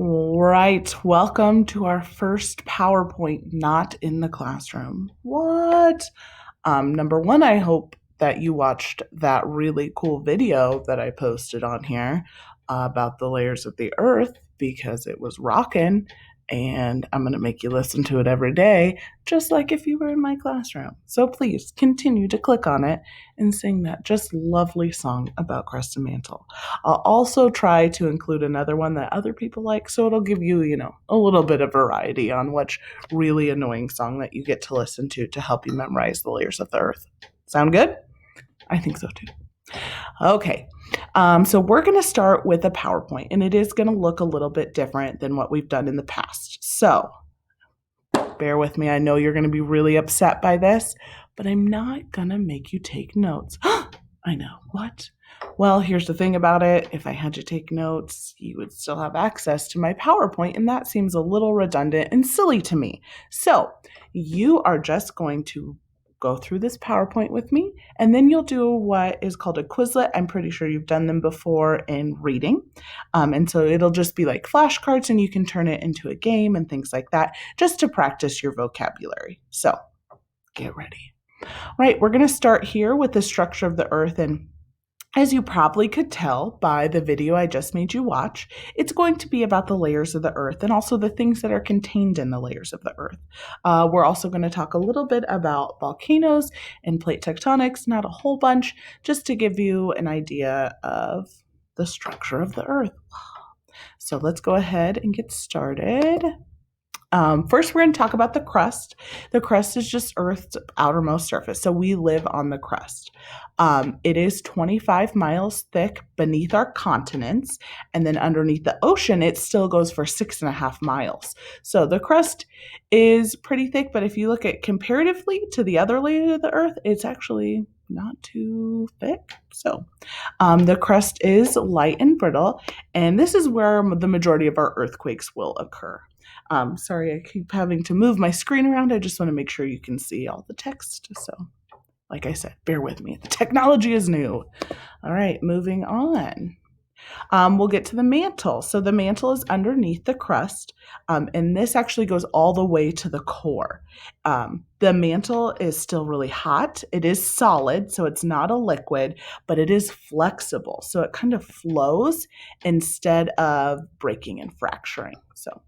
Right. Welcome to our first PowerPoint not in the classroom. What? Number one, I hope that you watched that really cool video that I posted on here about the layers of the earth because it was rocking and I'm going to make you listen to it every day, just like if you were in my classroom. So please continue to click on it and sing that just lovely song about crust and mantle. I'll also try to include another one that other people like, so it'll give you, a little bit of variety on which really annoying song that you get to listen to help you memorize the layers of the earth. Sound good? I think so too. Okay, so we're going to start with a PowerPoint, and it is going to look a little bit different than what we've done in the past. So bear with me. I know you're going to be really upset by this, but I'm not going to make you take notes. I know. What? Well, here's the thing about it. If I had to take notes, you would still have access to my PowerPoint, and that seems a little redundant and silly to me. So you are just going to go through this PowerPoint with me, and then you'll do what is called a Quizlet. I'm pretty sure you've done them before in reading. And so it'll just be like flashcards, and you can turn it into a game and things like that, just to practice your vocabulary. So get ready. All right, we're going to start here with the structure of the earth, and as you probably could tell by the video I just made you watch, it's going to be about the layers of the earth and also the things that are contained in the layers of the earth. We're also going to talk a little bit about volcanoes and plate tectonics, not a whole bunch, just to give you an idea of the structure of the earth. So let's go ahead and get started. First, we're going to talk about the crust. The crust is just Earth's outermost surface, so we live on the crust. It is 25 miles thick beneath our continents, and then underneath the ocean, it still goes for 6.5 miles. So the crust is pretty thick, but if you look at comparatively to the other layers of the Earth, it's actually not too thick. So the crust is light and brittle, and this is where the majority of our earthquakes will occur. Sorry, I keep having to move my screen around. I just want to make sure you can see all the text. So, like I said, bear with me. The technology is new. All right, moving on. We'll get to the mantle. So the mantle is underneath the crust, and this actually goes all the way to the core. The mantle is still really hot. It is solid, so it's not a liquid, but it is flexible. So it kind of flows instead of breaking and fracturing. So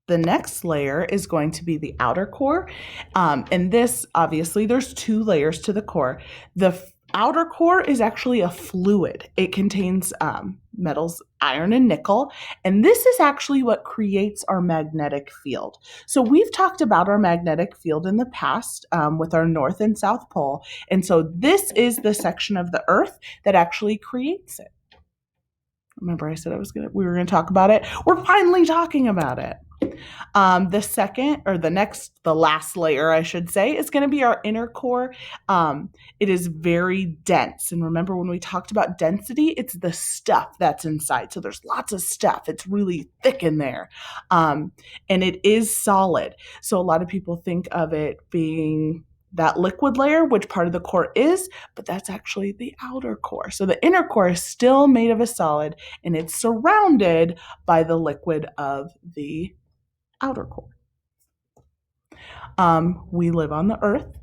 the next layer is going to be the outer core. And this, obviously, there's two layers to the core. The outer core is actually a fluid. It contains metals, iron and nickel. And this is actually what creates our magnetic field. So we've talked about our magnetic field in the past with our North and South Pole. And so this is the section of the Earth that actually creates it. Remember I said we were going to talk about it? We're finally talking about it. The last layer, I should say, is going to be our inner core. It is very dense. And remember when we talked about density, it's the stuff that's inside. So there's lots of stuff. It's really thick in there. And it is solid. So a lot of people think of it being that liquid layer, which part of the core is, but that's actually the outer core. So the inner core is still made of a solid, and it's surrounded by the liquid of the outer core. We live on the earth,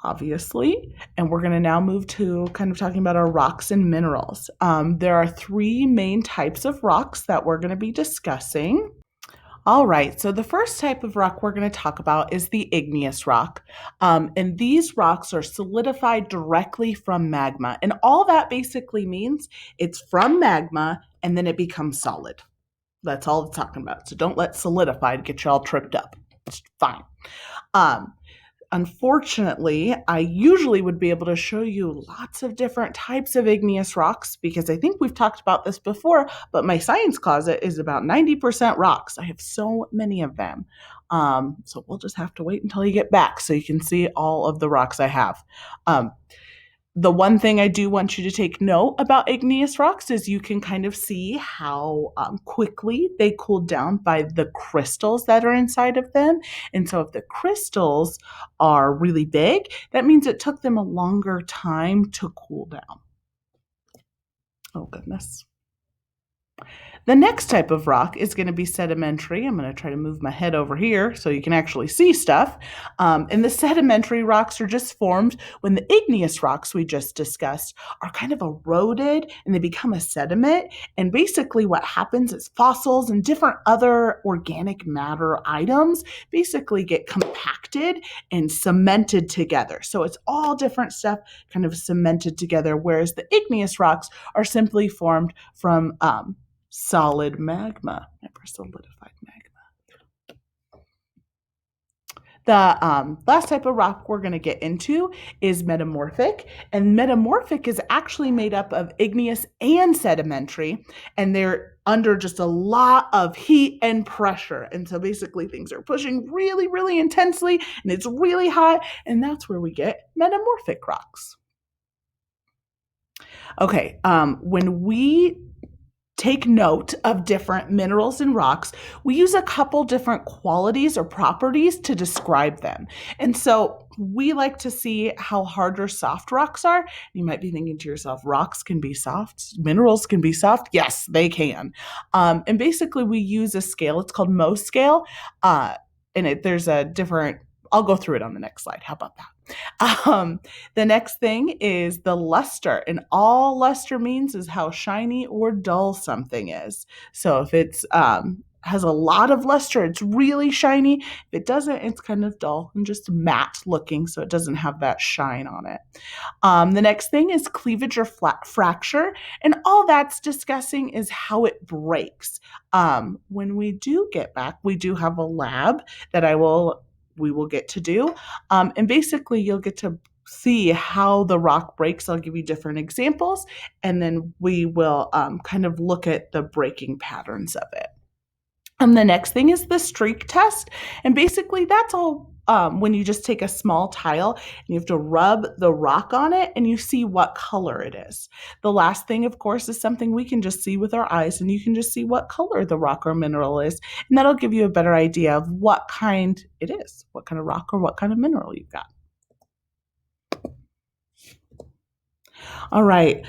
obviously, and we're going to now move to kind of talking about our rocks and minerals. There are three main types of rocks that we're going to be discussing. All right, so the first type of rock we're going to talk about is the igneous rock. And these rocks are solidified directly from magma. And all that basically means it's from magma and then it becomes solid. That's all it's talking about. So don't let solidified get you all tripped up. It's fine. Unfortunately, I usually would be able to show you lots of different types of igneous rocks because I think we've talked about this before, but my science closet is about 90% rocks. I have so many of them. So we'll just have to wait until you get back so you can see all of the rocks I have. The one thing I do want you to take note about igneous rocks is you can kind of see how quickly they cool down by the crystals that are inside of them. And so if the crystals are really big, that means it took them a longer time to cool down. Oh, goodness. The next type of rock is going to be sedimentary. I'm going to try to move my head over here so you can actually see stuff. And the sedimentary rocks are just formed when the igneous rocks we just discussed are kind of eroded and they become a sediment. And basically, what happens is fossils and different other organic matter items basically get compacted and cemented together. So it's all different stuff kind of cemented together, whereas the igneous rocks are simply formed from solid magma, never solidified magma. The last type of rock we're going to get into is metamorphic. And metamorphic is actually made up of igneous and sedimentary, and they're under just a lot of heat and pressure. And so basically things are pushing really, really intensely, and it's really hot, and that's where we get metamorphic rocks. Okay, when we take note of different minerals and rocks, we use a couple different qualities or properties to describe them. And so we like to see how hard or soft rocks are. You might be thinking to yourself, rocks can be soft, minerals can be soft. Yes, they can. And basically we use a scale, it's called Mohs scale. There's a different, I'll go through it on the next slide. How about that? The next thing is the luster, and all luster means is how shiny or dull something is. So if it's has a lot of luster, it's really shiny. If it doesn't, it's kind of dull and just matte looking, so it doesn't have that shine on it. The next thing is cleavage or fracture, and all that's discussing is how it breaks. When we do get back, we do have a lab that we will get to do. And basically, you'll get to see how the rock breaks. I'll give you different examples, and then we will kind of look at the breaking patterns of it. The next thing is the streak test. And basically, that's all when you just take a small tile and you have to rub the rock on it and you see what color it is. The last thing, of course, is something we can just see with our eyes, and you can just see what color the rock or mineral is. And that'll give you a better idea of what kind it is, what kind of rock or what kind of mineral you've got. All right.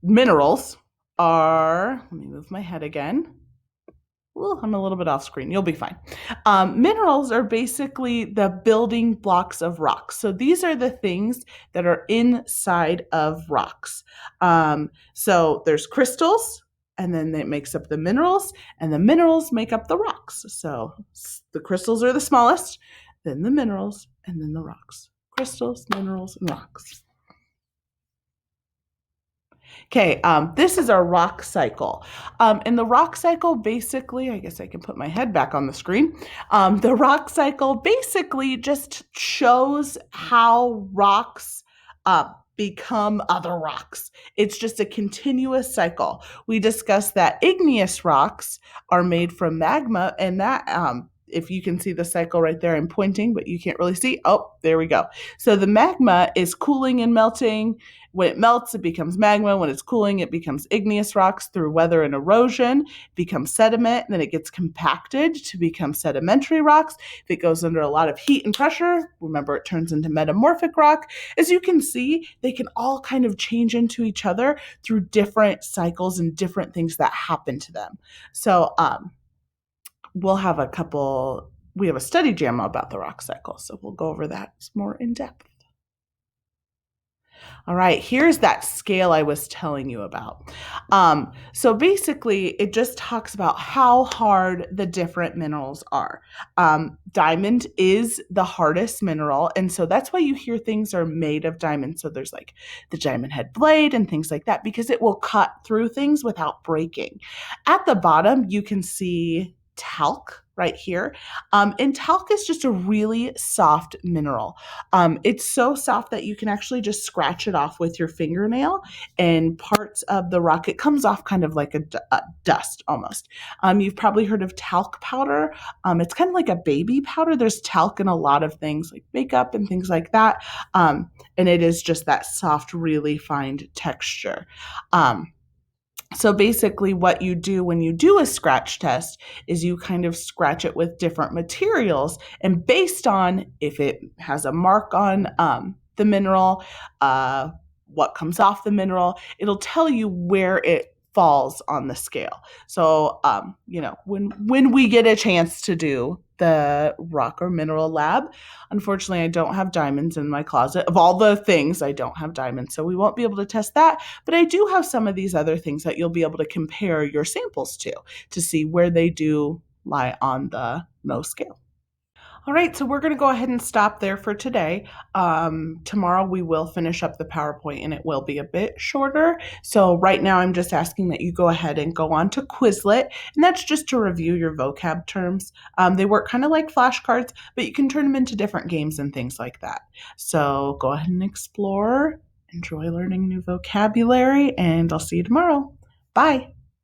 Minerals are, let me move my head again. Ooh, I'm a little bit off screen. You'll be fine. Minerals are basically the building blocks of rocks. So these are the things that are inside of rocks. So there's crystals, and then it makes up the minerals, and the minerals make up the rocks. So the crystals are the smallest, then the minerals, and then the rocks. Crystals, minerals, and rocks. Okay, this is our rock cycle. And the rock cycle basically, I guess I can put my head back on the screen. The rock cycle basically just shows how rocks become other rocks. It's just a continuous cycle. We discussed that igneous rocks are made from magma, and that if you can see the cycle right there, I'm pointing, but you can't really see. Oh, there we go. So the magma is cooling and melting. When it melts, it becomes magma. When it's cooling, it becomes igneous rocks through weather and erosion. It becomes sediment, then it gets compacted to become sedimentary rocks. If it goes under a lot of heat and pressure, remember it turns into metamorphic rock. As you can see, they can all kind of change into each other through different cycles and different things that happen to them. So we have a study JAMA about the rock cycle, so we'll go over that more in depth. All right, here's that scale I was telling you about. So basically, it just talks about how hard the different minerals are. Diamond is the hardest mineral, and so that's why you hear things are made of diamond. So there's like the diamond head blade and things like that, because it will cut through things without breaking. At the bottom, you can see talc right here. And talc is just a really soft mineral. It's so soft that you can actually just scratch it off with your fingernail, and parts of the rock, it comes off kind of like a dust almost. You've probably heard of talc powder. It's kind of like a baby powder. There's talc in a lot of things like makeup and things like that. And it is just that soft, really fine texture. So basically what you do when you do a scratch test is you kind of scratch it with different materials, and based on if it has a mark on the mineral, what comes off the mineral, it'll tell you where it falls on the scale. So, when we get a chance to do the rock or mineral lab, unfortunately, I don't have diamonds in my closet. Of all the things, I don't have diamonds, so we won't be able to test that. But I do have some of these other things that you'll be able to compare your samples to see where they do lie on the Mohs scale. All right, so we're going to go ahead and stop there for today. Tomorrow we will finish up the PowerPoint and it will be a bit shorter. So right now I'm just asking that you go ahead and go on to Quizlet, and that's just to review your vocab terms. They work kind of like flashcards, but you can turn them into different games and things like that. So go ahead and explore, enjoy learning new vocabulary, and I'll see you tomorrow. Bye.